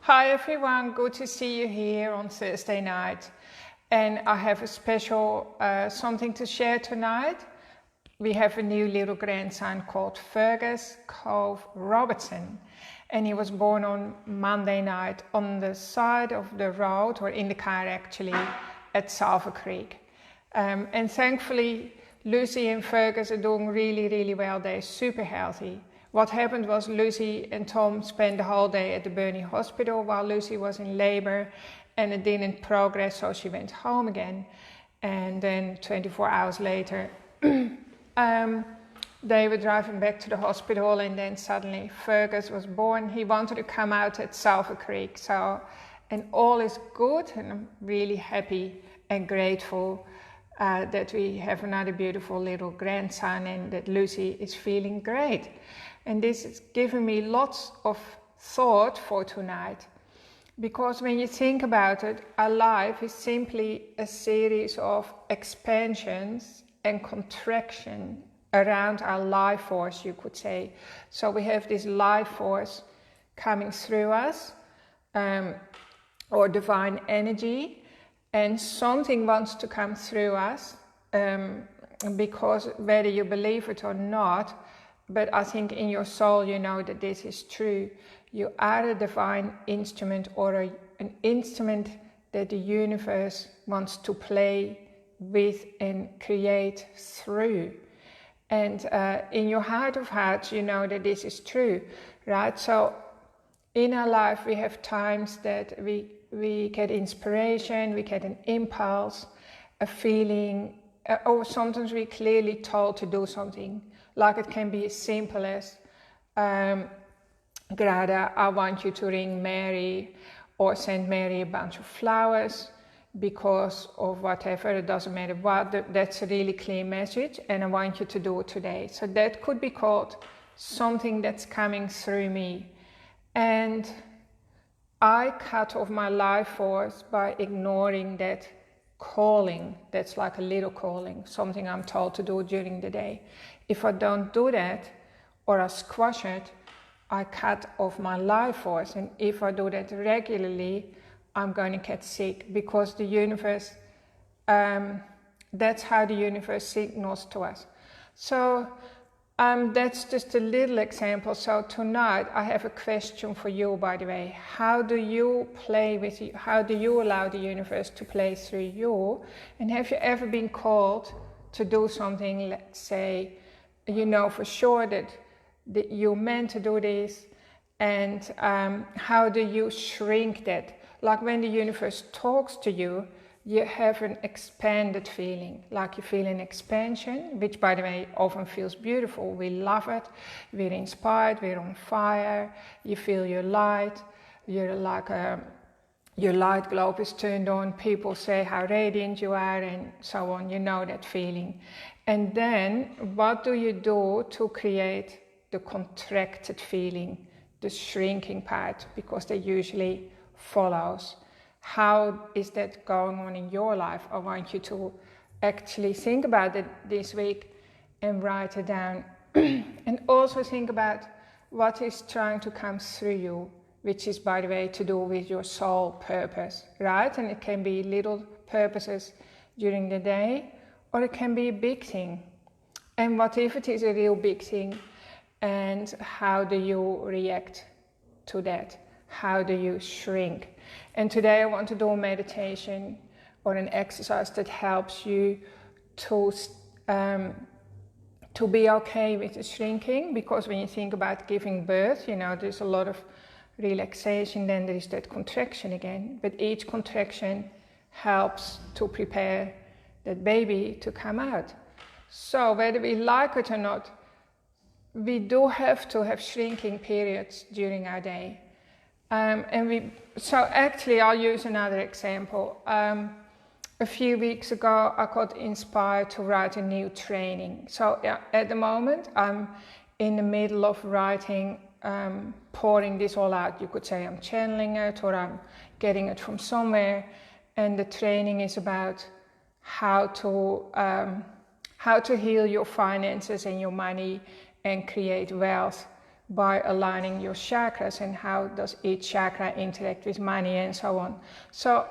Hi everyone, good to see you here on Thursday night. And I have a special something to share tonight. We have a new little grandson called Fergus Cove Robertson. And he was born on Monday night on the side of the road, or in the car actually, at Sulphur Creek. And thankfully, Lucie and Fergus are doing really well. They're super healthy. What happened was Lucie and Tom spent the whole day at the Burnie hospital while Lucie was in labor, and it didn't progress, so she went home again. And then 24 hours later, they were driving back to the hospital, and then suddenly Fergus was born. He wanted to come out at Sulphur Creek, and all is good, and I'm really happy and grateful that we have another beautiful little grandson and that Lucie is feeling great. And this is giving me lots of thought for tonight, because when you think about it, our life is simply a series of expansions and contraction around our life force, you could say. So we have this life force coming through us, or divine energy, and something wants to come through us, because whether you believe it or not, but I think in your soul you know that this is true. You are a divine instrument, or an instrument that the universe wants to play with and create through. And in your heart of hearts you know that this is true, right? So in our life we have times that we get inspiration, we get an impulse, a feeling, or sometimes we're clearly told to do something. Like it can be as simple as, Grada, I want you to ring Mary or send Mary a bunch of flowers because of whatever, it doesn't matter what, that's a really clear message and I want you to do it today. So that could be called something that's coming through me. And I cut off my life force by ignoring that calling. That's like a little calling, something I'm told to do during the day. If I don't do that, or I squash it, I cut off my life force. And if I do that regularly, I'm going to get sick, because the universe, that's how the universe signals to us. So that's just a little example. So tonight I have a question for you, by the way. How do you play with you? How do you allow the universe to play through you? And have you ever been called to do something, let's say, you know for sure that you meant to do this, and how do you shrink that? Like when the universe talks to you, you have an expanded feeling, like you feel an expansion, which by the way often feels beautiful. We love it, we're inspired, we're on fire, you feel your light, you're like your light globe is turned on, people say how radiant you are and so on, you know that feeling. And then what do you do to create the contracted feeling, the shrinking part, because that usually follows. How is that going on in your life? I want you to actually think about it this week and write it down. And also think about what is trying to come through you, which is, by the way, to do with your soul purpose, right? And it can be little purposes during the day, or it can be a big thing. And what if it is a real big thing? And how do you react to that? How do you shrink? And today I want to do a meditation or an exercise that helps you to be okay with the shrinking, because when you think about giving birth, you know, there's a lot of relaxation, then there is that contraction again. But each contraction helps to prepare that baby to come out. So whether we like it or not, we do have to have shrinking periods during our day. So actually I'll use another example. A few weeks ago I got inspired to write a new training. So yeah, at the moment I'm in the middle of writing, pouring this all out. You could say I'm channeling it, or I'm getting it from somewhere. And the training is about how to heal your finances and your money and create wealth by aligning your chakras and how does each chakra interact with money and so on. So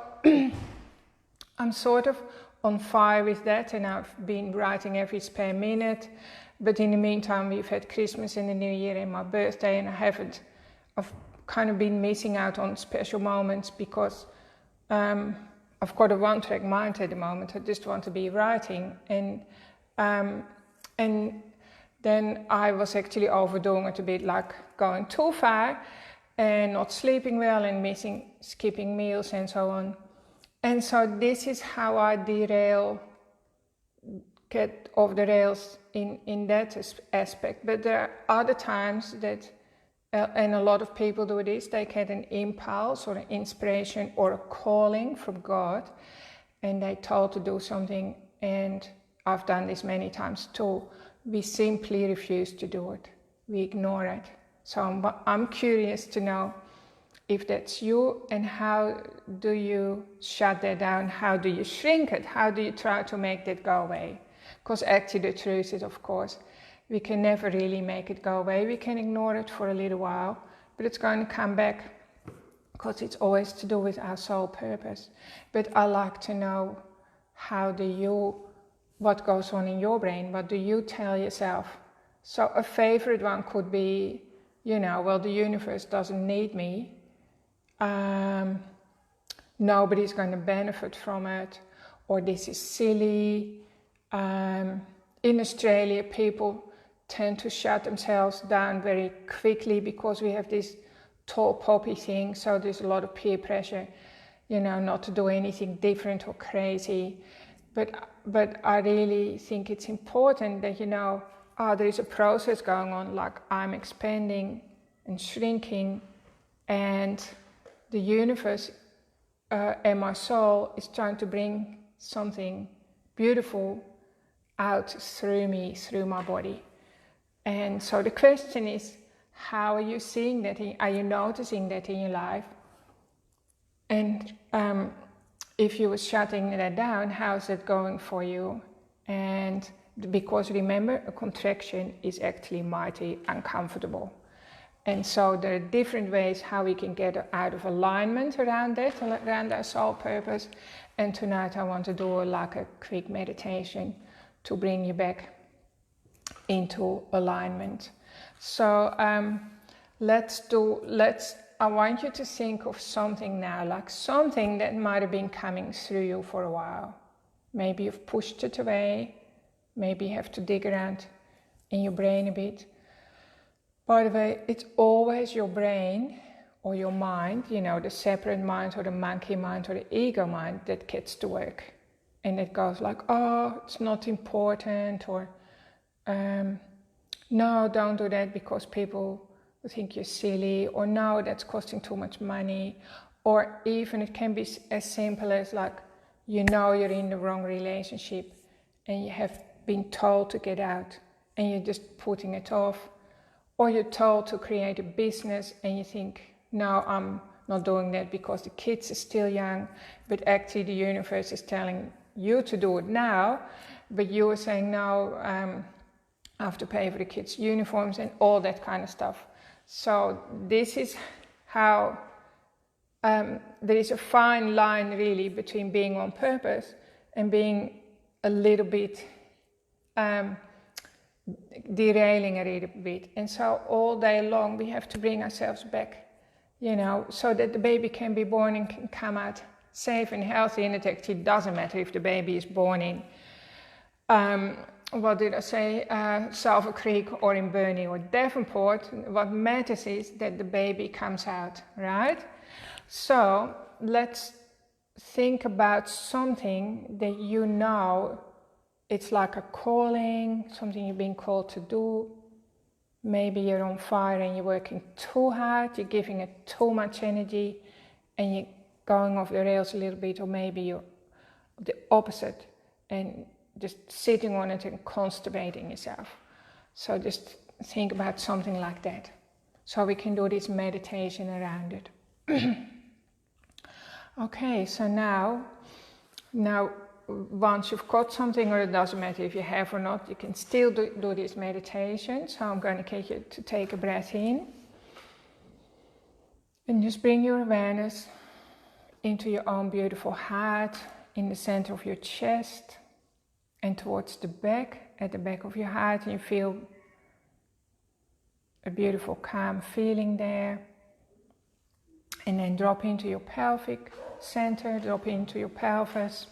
I'm sort of on fire with that, and I've been writing every spare minute. But in the meantime, we've had Christmas and the New Year and my birthday, and I've kind of been missing out on special moments because I've got a one-track mind at the moment. I just want to be writing, and then I was actually overdoing it a bit, like going too far and not sleeping well and skipping meals and so on. And so this is how I get off the rails in that aspect. But there are other times that, and a lot of people do this, they get an impulse or an inspiration or a calling from God, and they're told to do something, and I've done this many times too. We simply refuse to do it. We ignore it. So I'm curious to know if that's you, and how do you shut that down? How do you shrink it? How do you try to make that go away? Because actually the truth is, of course, we can never really make it go away. We can ignore it for a little while, but it's going to come back because it's always to do with our soul purpose. But I like to know, what goes on in your brain? What do you tell yourself? So a favorite one could be, well, the universe doesn't need me. Nobody's going to benefit from it, or this is silly. In Australia, people tend to shut themselves down very quickly because we have this tall poppy thing, so there's a lot of peer pressure, not to do anything different or crazy. But I really think it's important that there is a process going on, like I'm expanding and shrinking, and the universe and my soul is trying to bring something beautiful out through me, through my body. And so the question is, how are you seeing that? Are you noticing that in your life? And if you were shutting that down, how's it going for you? And because remember, a contraction is actually mighty uncomfortable. And so there are different ways how we can get out of alignment around that, around our soul purpose. And tonight I want to do like a quick meditation to bring you back into alignment. So I want you to think of something now, like something that might have been coming through you for a while. Maybe you've pushed it away. Maybe you have to dig around in your brain a bit. By the way, it's always your brain or your mind, the separate mind or the monkey mind or the ego mind that gets to work. And it goes like, oh, it's not important, or no, don't do that because people think you're silly, or no, that's costing too much money. Or even it can be as simple as like, you're in the wrong relationship and you have been told to get out and you're just putting it off. Or you're told to create a business and you think, no, I'm not doing that because the kids are still young, but actually the universe is telling you to do it now, but you are saying, no, I have to pay for the kids' uniforms and all that kind of stuff. So this is how there is a fine line really between being on purpose and being a little bit derailing a little bit. And so all day long we have to bring ourselves back, so that the baby can be born and can come out safe and healthy. And it actually doesn't matter if the baby is born in Sulphur Creek or in Burnie or Devonport. What matters is that the baby comes out, right? So let's think about something that it's like a calling, something you're being called to do. Maybe you're on fire and you're working too hard, you're giving it too much energy and you're going off the rails a little bit, or maybe you're the opposite and just sitting on it and constipating yourself. So just think about something like that. So we can do this meditation around it. Okay, so now once you've got something, or it doesn't matter if you have or not, you can still do this meditation. So I'm going to get you to take a breath in. And just bring your awareness into your own beautiful heart, in the center of your chest, and towards the back, at the back of your heart. And you feel a beautiful calm feeling there. And then drop into your pelvic center, drop into your pelvis.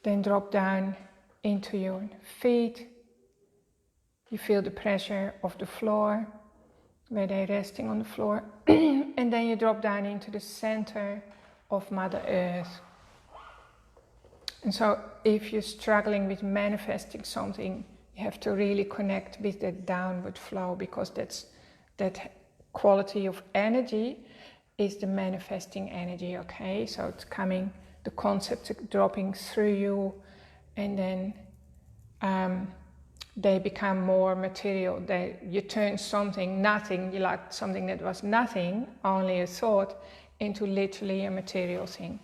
Then drop down into your feet. You feel the pressure of the floor, where they're resting on the floor. And then you drop down into the center of Mother Earth. And so if you're struggling with manifesting something, you have to really connect with that downward flow, because that quality of energy is the manifesting energy, okay? So it's coming, the concepts are dropping through you, and then they become more material. You turn something, nothing, you like something that was nothing, only a thought, into literally a material thing.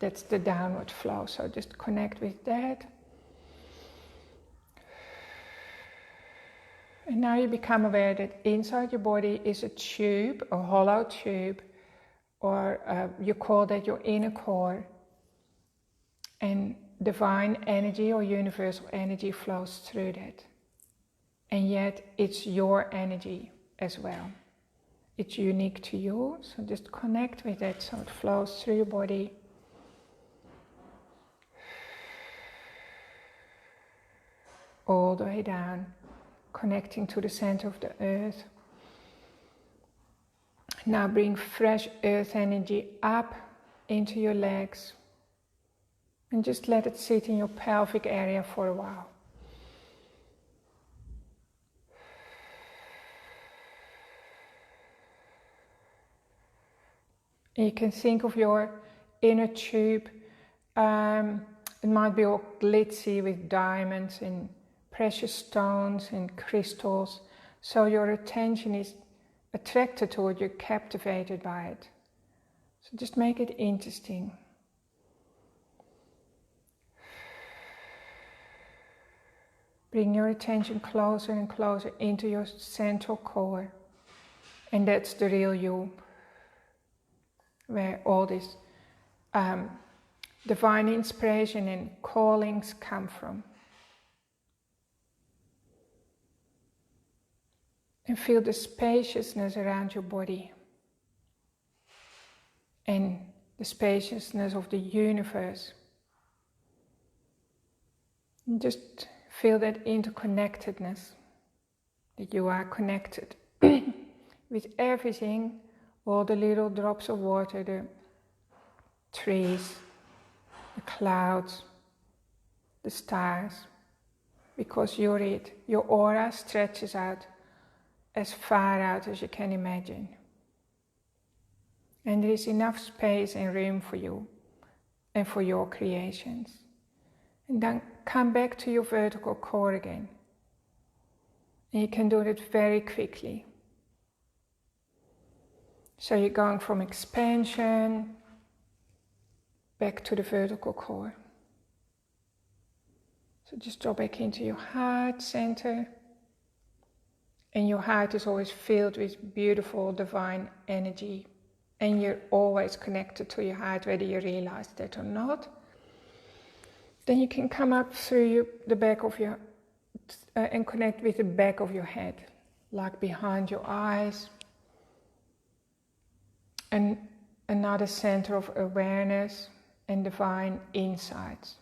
That's the downward flow. So just connect with that. And now you become aware that inside your body is a tube, a hollow tube, or you call that your inner core. And divine energy or universal energy flows through that. And yet it's your energy as well. It's unique to you, so just connect with it so it flows through your body. All the way down, connecting to the center of the earth. Now bring fresh earth energy up into your legs. And just let it sit in your pelvic area for a while. And you can think of your inner tube. It might be all glitzy with diamonds and precious stones and crystals. So your attention is attracted to it, you're captivated by it. So just make it interesting. Bring your attention closer and closer into your central core. And that's the real you, where all this divine inspiration and callings come from. And feel the spaciousness around your body and the spaciousness of the universe. And just feel that interconnectedness, that you are connected with everything, all the little drops of water, the trees, the clouds, the stars, because you're it. Your aura stretches out as far out as you can imagine. And there is enough space and room for you and for your creations. And then come back to your vertical core again. And you can do it very quickly. So you're going from expansion back to the vertical core. So just drop back into your heart center. And your heart is always filled with beautiful divine energy. And you're always connected to your heart, whether you realize that or not. Then you can come up through the back of your, and connect with the back of your head, like behind your eyes. And another center of awareness and divine insights.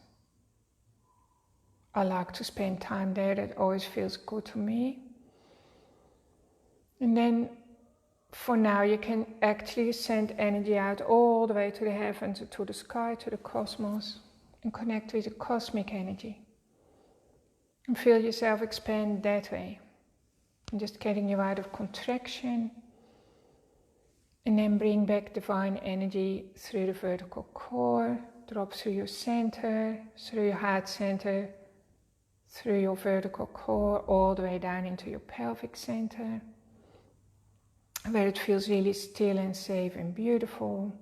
I like to spend time there, that always feels good to me. And then for now you can actually send energy out all the way to the heavens, to the sky, to the cosmos, and connect with the cosmic energy. And feel yourself expand that way. And just getting you out of contraction. And then bring back divine energy through the vertical core, drop through your center, through your heart center, through your vertical core, all the way down into your pelvic center, where it feels really still and safe and beautiful.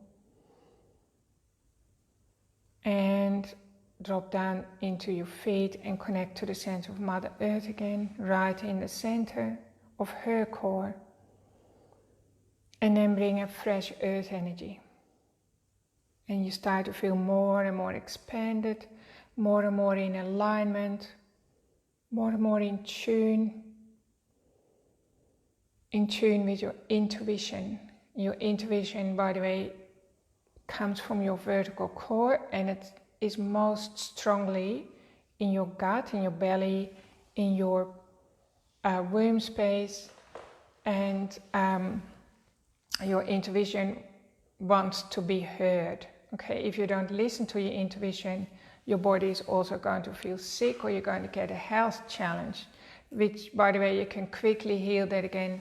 And drop down into your feet and connect to the center of Mother Earth again, right in the center of her core. And then bring a fresh earth energy. And you start to feel more and more expanded, more and more in alignment, more and more in tune with your intuition. Your intuition, by the way, comes from your vertical core, and it is most strongly in your gut, in your belly, in your womb space, and your intuition wants to be heard. Okay, if you don't listen to your intuition, your body is also going to feel sick, or you're going to get a health challenge, which, by the way, you can quickly heal that again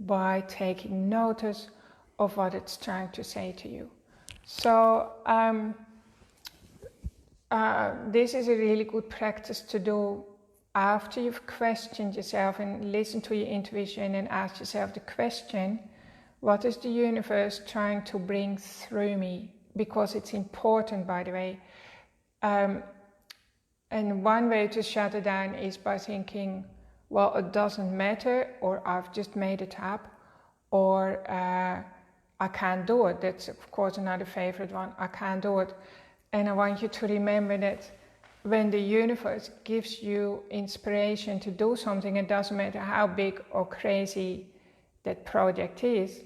by taking notice of what it's trying to say to you. So this is a really good practice to do after you've questioned yourself and listened to your intuition and asked yourself the question, what is the universe trying to bring through me? Because it's important, by the way. And one way to shut it down is by thinking, well, it doesn't matter, or I've just made it up, or I can't do it. That's, of course, another favorite one. I can't do it. And I want you to remember that when the universe gives you inspiration to do something, it doesn't matter how big or crazy that project is,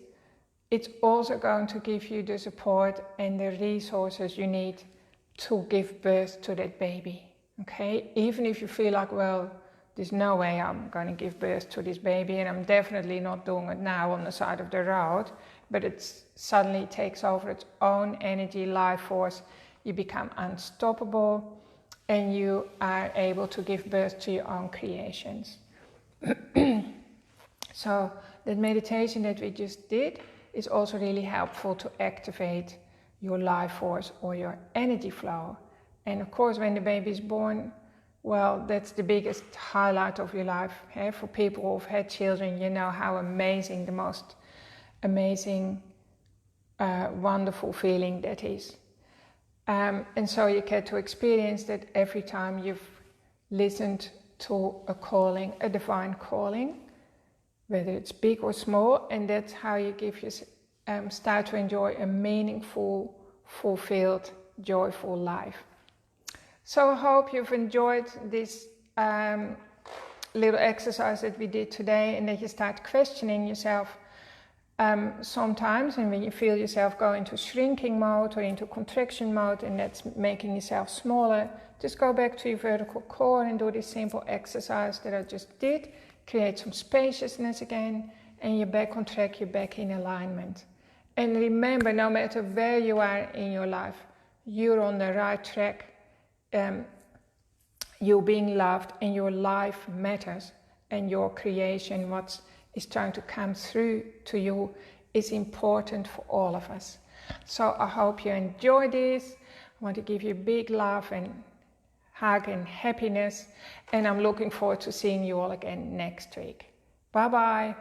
it's also going to give you the support and the resources you need to give birth to that baby. Okay? Even if you feel like, well, there's no way I'm going to give birth to this baby, and I'm definitely not doing it now on the side of the road, but it suddenly takes over its own energy, life force. You become unstoppable, and you are able to give birth to your own creations. So that meditation that we just did is also really helpful to activate your life force or your energy flow. And of course, when the baby is born, well, that's the biggest highlight of your life. Hey? For people who've had children, you know how amazing, the most amazing, wonderful feeling that is. And so you get to experience that every time you've listened to a calling, a divine calling, whether it's big or small, and that's how you start to enjoy a meaningful, fulfilled, joyful life. So I hope you've enjoyed this little exercise that we did today, and that you start questioning yourself sometimes, and when you feel yourself go into shrinking mode or into contraction mode, and that's making yourself smaller, just go back to your vertical core and do this simple exercise that I just did. Create some spaciousness again, and you're back on track, you're back in alignment. And remember, no matter where you are in your life, you're on the right track. You're being loved, and your life matters, and your creation, what is trying to come through to you, is important for all of us. So I hope you enjoy this. I want to give you a big love and hug and happiness, and I'm looking forward to seeing you all again next week. Bye bye.